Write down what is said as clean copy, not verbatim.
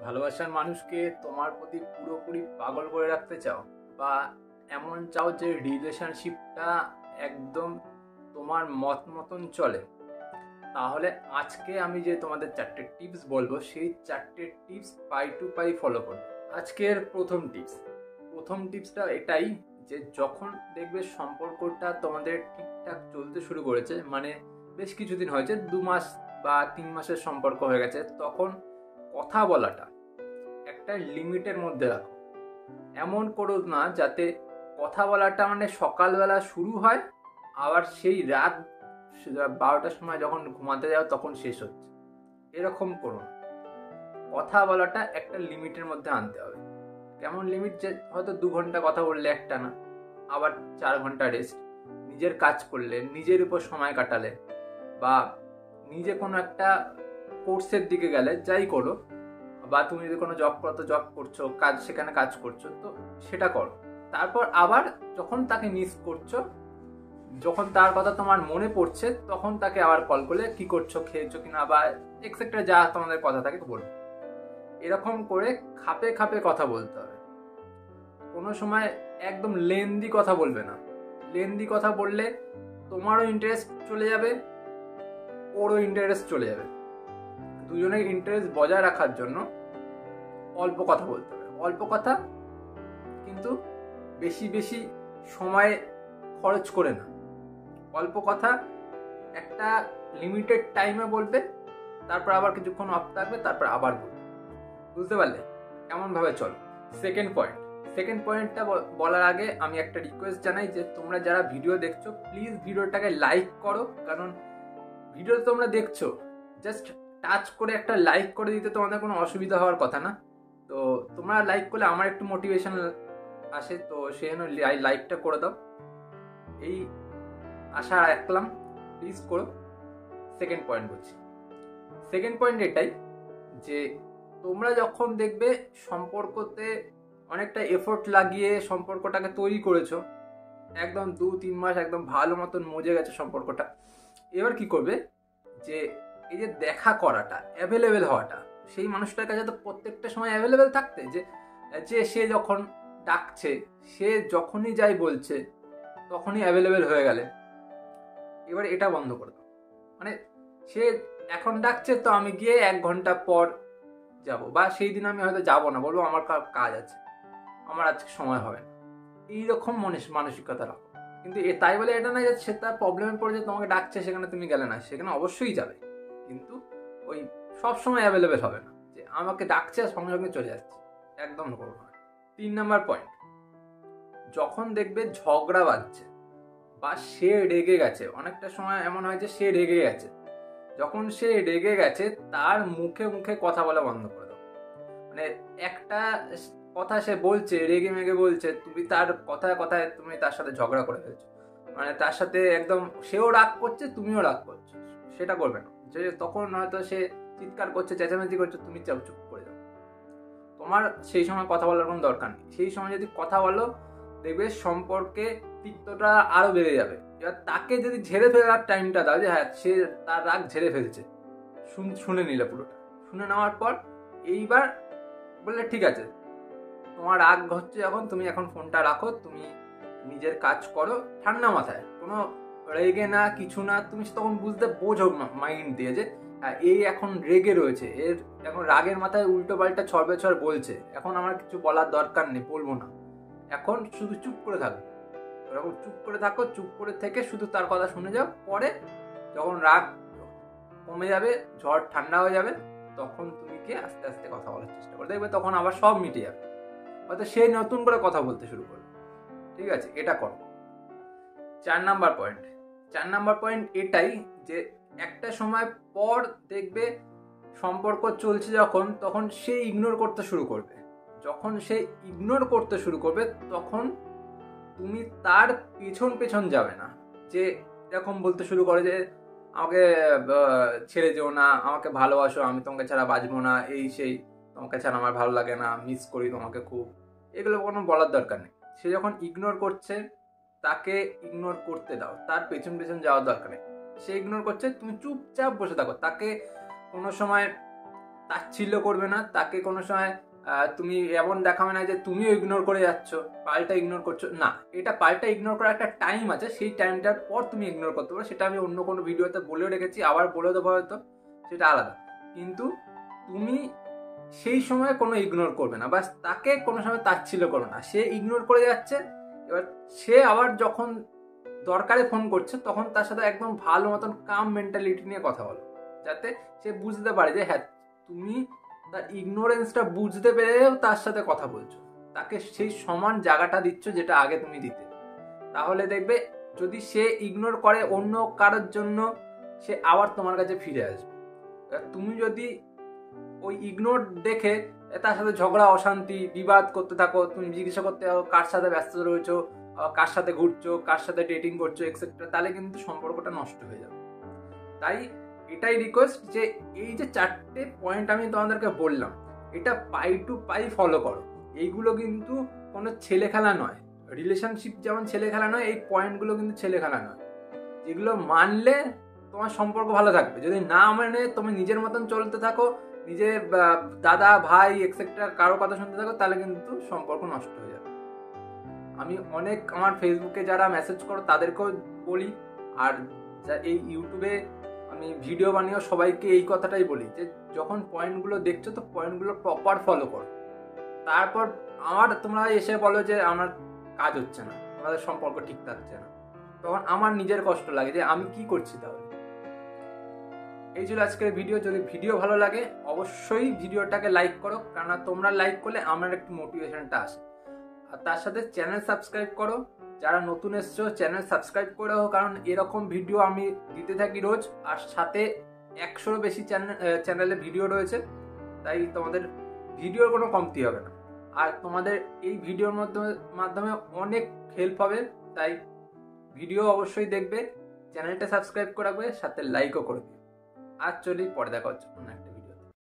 ভালোবাসার মানুষকে তোমার প্রতি পুরোপুরি পাগল করে রাখতে চাও, বা এমন চাও যে রিলেশনশিপটা একদম তোমার মত মতন চলে, তাহলে আজকে আমি যে তোমাদের 4টে টিপস বলবো সেই 4টে টিপস পাই টু পাই ফলো করো। আজকের প্রথম টিপসটা এটাই যে যখন দেখবে সম্পর্কটা তোমাদের ঠিকঠাক চলতে শুরু করেছে, মানে বেশ কিছুদিন হয়েছে, 2 মাস বা 3 মাসের সম্পর্ক হয়ে গেছে, তখন কথা বলাটা একটা লিমিটের মধ্যে রাখো। এমন করো না যাতে কথা বলাটা মানে সকালবেলা শুরু হয় আবার সেই রাত 12টার সময় যখন ঘুমাতে যাও তখন শেষ হচ্ছে, এরকম করো না। কথা বলাটা একটা লিমিটের মধ্যে আনতে হবে। কেমন লিমিট? যে হয়তো 2 ঘন্টা কথা বললে একটা না, আবার 4 ঘন্টা রেস্ট, নিজের কাজ করলে, নিজের উপর সময় কাটালে, বা নিজে কোনো একটা কোর্সের দিকে গেলে, যাই করো, বা তুমি যদি কোনো জব করো তো জব করছো, কাজ সেখানে কাজ করছো তো সেটা করো। তারপর আবার যখন তাকে মিস করছো, যখন তার কথা তোমার মনে পড়ছে, তখন তাকে আবার কল করলে কি করছো, খেয়েছো কিনা, বা এক্সেট্রা যা তোমাদের কথা থাকে বলবো। এরকম করে খাপে খাপে কথা বলতে হবে। কোনো সময় একদম লেন্দি কথা বলবে না। লেন্দি কথা বললে তোমারও ইন্টারেস্ট চলে যাবে, ওরও ইন্টারেস্ট চলে যাবে। দুজনের ইন্টারেস্ট বজায় রাখার জন্য অল্প কথা বলতে হবে। অল্প কথা, কিন্তু বেশি বেশি সময় খরচ করে না। অল্প কথা একটা লিমিটেড টাইমে বলবে, তারপর আবার কিছুক্ষণ অফ থাকবে, তারপর আবার বলবে। বুঝতে পারলে? এমন ভাবে চলো। সেকেন্ড পয়েন্টটা বলার আগে আমি একটা রিকোয়েস্ট জানাই যে তোমরা যারা ভিডিও দেখছো, প্লিজ ভিডিওটাকে লাইক করো। কারণ ভিডিও তোমরা দেখছো, জাস্ট টাচ করে একটা লাইক করে দিতে তোমাদের কোনো অসুবিধা হওয়ার কথা না। তো তোমরা লাইক করলে আমার একটু মোটিভেশন আসে, তো সেই জন্য লাইকটা করে দাও, এই আশা রাখলাম। প্লিজ করো। সেকেন্ড পয়েন্ট বলছি। সেকেন্ড পয়েন্ট এটাই যে তোমরা যখন দেখবে সম্পর্কতে অনেকটা এফোর্ট লাগিয়ে সম্পর্কটাকে তৈরি করেছো, একদম 2-3 মাস একদম ভালো মতন মজে গেছে সম্পর্কটা, এবার কি করবে যে এই যে দেখা করাটা, অ্যাভেলেবেল হওয়াটা, সেই মানুষটার কাছে তো প্রত্যেকটা সময় অ্যাভেলেবেল থাকতে, যে যে সে যখন ডাকছে, সে যখনই যাই বলছে তখনই অ্যাভেলেবেল হয়ে গেলে, এবার এটা বন্ধ করে দাও। মানে সে এখন ডাকছে তো আমি গিয়ে 1 ঘন্টা পর যাব, বা সেই দিন আমি হয়তো যাবো না, বলবো আমার কাজ আছে, আমার আজকে সময় হবে না। এইরকম মানসিকতা রাখো। কিন্তু তাই বলে এটা না যে সে তার প্রবলেমে পড়ে যে তোমাকে ডাকছে সেখানে তুমি গেলে না, সেখানে অবশ্যই যাবে, কিন্তু ওই সব সময় অ্যাভেলেবেল হবে না যে আমাকে ডাকছে সঙ্গে সঙ্গে চলে যাচ্ছে। একদম করবো না। 3 নাম্বার পয়েন্ট, যখন দেখবে ঝগড়া বাজছে বা সে রেগে গেছে, অনেকটা সময় এমন হয় যে সে রেগে গেছে, যখন সে রেগে গেছে তার মুখে মুখে কথা বলা বন্ধ করে দাও। মানে একটা কথা সে বলছে, রেগে মেগে বলছে, তুমি তার কথায় কথায় তুমি তার সাথে ঝগড়া করে ফেলছো, মানে তার সাথে একদম সেও রাগ করছে তুমিও রাগ করছো, সেটা করবে না। যে তখন হয়তো সে চিৎকার করছে, চেঁচামেচি করছে, তুমি চুপ করে যাও। তোমার সেই সময় কথা বলার কোনো দরকার নেই। সেই সময় যদি কথা বলো, দেখবে সম্পর্কে তিক্ততা আরো বেড়ে যাবে। এবার তাকে যদি ঝেড়ে ফেলার টাইমটা দাও, যে হ্যাঁ সে তার রাগ ঝেড়ে ফেলছে, শুনে নিলে পুরোটা, শুনে নেওয়ার পর এইবার বললে ঠিক আছে, তোমার রাগ হচ্ছে যখন, তুমি এখন ফোনটা রাখো, তুমি নিজের কাজ করো ঠান্ডা মাথায়, কোনো রেগে না, কিছু না। তুমি তখন বোঝো মাইন্ড দিয়ে যে এই এখন রেগে রয়েছে, এর এখন রাগের মাথায় উল্টো পাল্টা ছড় বলছে, এখন আমার কিছু বলার দরকার নেই, বলবো না, এখন শুধু চুপ করে থাকো। এরকম চুপ করে থাকো, চুপ করে থেকে শুধু তার কথা শুনে যাও। পরে যখন রাগ কমে যাবে, ঝড় ঠান্ডা হয়ে যাবে, তখন তুমি কি আস্তে আস্তে কথা বলার চেষ্টা করো, দেখবে তখন আবার সব মিটে যাবে, হয়তো সে নতুন করে কথা বলতে শুরু করবে। ঠিক আছে, এটা করো। 4 নাম্বার পয়েন্ট এটাই যে একটা সময় পর দেখবে সম্পর্ক চলছে যখন, তখন সে ইগনোর করতে শুরু করবে। যখন সে ইগনোর করতে শুরু করবে তখন তুমি তার পেছন পেছন যাবে না, যে এরকম বলতে শুরু করে যে আমাকে ছেড়ে যেও না, আমাকে ভালোবাসো, আমি তোমাকে ছাড়া বাঁচবো না, এই সেই, তোমাকে ছাড়া আমার ভালো লাগে না, মিস করি তোমাকে খুব, এগুলো কোনো বলার দরকার নেই। সে যখন ইগনোর করছে, তাকে ইগনোর করতে দাও, তার পেছন পেছন যাওয়ার দরকার নেই। সে ইগনোর করছে, তুমি চুপচাপ বসে থাকো, তাকে কোনো সময় তাচ্ছিল্য করবে না, তাকে কোনো সময় তুমি এমন দেখাবে না যে তুমিও ইগনোর করে যাচ্ছ, পাল্টা ইগনোর করছো না। এটা পাল্টা ইগনোর করার একটা টাইম আছে, সেই টাইমটার পর তুমি ইগনোর করতে পারো, সেটা আমি অন্য কোনো ভিডিওতে বলেও রেখেছি, আবার বলে দেবো হয়তো, সেটা আলাদা। কিন্তু তুমি সেই সময় কোনো ইগনোর করবে না, বাস তাকে কোনো সময় তাচ্ছিল্য করবে না। সে ইগনোর করে যাচ্ছে, এবার সে আবার যখন দরকারে ফোন করছে তখন তার সাথে একদম ভালো মতন কাম মেন্টালিটি নিয়ে কথা বলো, যাতে সে বুঝতে পারে যে হ্যাঁ তুমি তার ইগনোরেন্সটা বুঝতে পেরেও তার সাথে কথা বলছো, তাকে সেই সমান জায়গাটা দিচ্ছ যেটা আগে তুমি দিতে। তাহলে দেখবে যদি সে ইগনোর করে অন্য কারোর জন্য, সে আবার তোমার কাছে ফিরে আসবে। তুমি যদি ওই ইগনোর দেখে তার সাথে ঝগড়া অশান্তি বিবাদ করতে থাকো, তুমি জিজ্ঞাসা করতে থাকো কার সাথে ব্যস্ত রয়েছো, কার সাথে ঘুরছো, কার সাথে ডেটিং করছো এক্সেট্রা, তাহলে কিন্তু সম্পর্কটা নষ্ট হয়ে যাবে। তাই এটাই রিকোয়েস্ট যে এই যে 4টে পয়েন্ট আমি তোমাদেরকে বললাম, এটা পাই টু পাই ফলো করো। এইগুলো কিন্তু কোনো ছেলে খেলা নয়, রিলেশনশিপ যেমন ছেলে খেলা নয়, এই পয়েন্টগুলো কিন্তু ছেলে খেলা নয়। যেগুলো মানলে তোমার সম্পর্ক ভালো থাকবে, যদি না মানে তুমি নিজের মতন চলতে থাকো, নিজে দাদা ভাই এক্সেট্রা কারো কথা শুনতে থাকো, তাহলে কিন্তু সম্পর্ক নষ্ট হয়ে যাবে। আমি অনেক আমার ফেসবুকে যারা মেসেজ করো তাদেরকেও বলি, আর এই ইউটিউবে আমি ভিডিও বানিয়েও সবাইকে এই কথাটাই বলি যে যখন পয়েন্টগুলো দেখছো তো পয়েন্টগুলো প্রপার ফলো করো। তারপর তোমরা এসে বলো যে আমার কাজ হচ্ছে না, আমাদের সম্পর্ক ঠিক থাকছে না, তখন আমার নিজের কষ্ট লাগে যে আমি কি করছি তাহলে। এই ছিল আজকের ভিডিও। যদি ভিডিও ভালো লাগে অবশ্যই ভিডিওটাকে লাইক করো, কারণ তোমরা লাইক করলে আমার একটু মোটিভেশনটা আসে। আর তার সাথে চ্যানেল সাবস্ক্রাইব করো, যারা নতুন এসছো চ্যানেল সাবস্ক্রাইব করে রাখো, কারণ এরকম ভিডিও আমি দিতে থাকি রোজ, আর সাথে 100-র বেশি চ্যানেলে ভিডিও রয়েছে, তাই তোমাদের ভিডিওর কোনো কমতি হবে না। আর তোমাদের এই ভিডিওর মাধ্যমে অনেক হেল্প হবে, তাই ভিডিও অবশ্যই দেখবে, চ্যানেলটা সাবস্ক্রাইব করে রাখবে, সাথে লাইকও করবে। আর চলি পরে দেখা হচ্ছে অন্য একটা